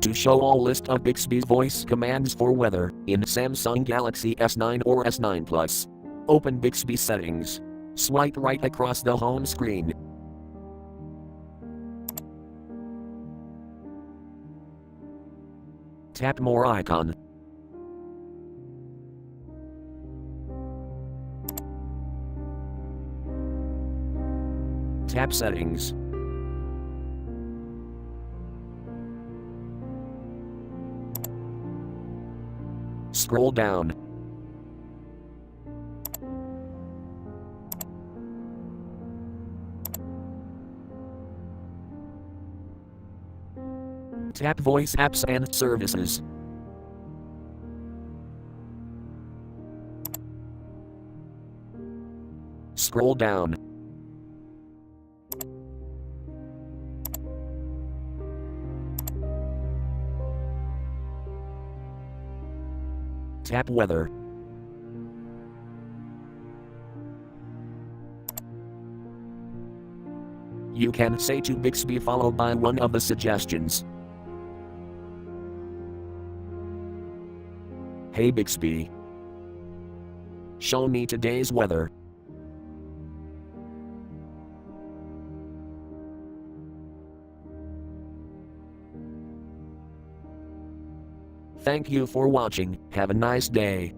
To show all list of Bixby's voice commands for weather in Samsung Galaxy S9 or S9 Plus. Open Bixby settings. Swipe right across the home screen. Tap more icon. Tap settings. Scroll down. Tap Voice Apps and Services. Scroll down. Tap Weather. You can say to Bixby followed by one of the suggestions. Hey Bixby, show me today's weather. Thank you for watching. Have a nice day.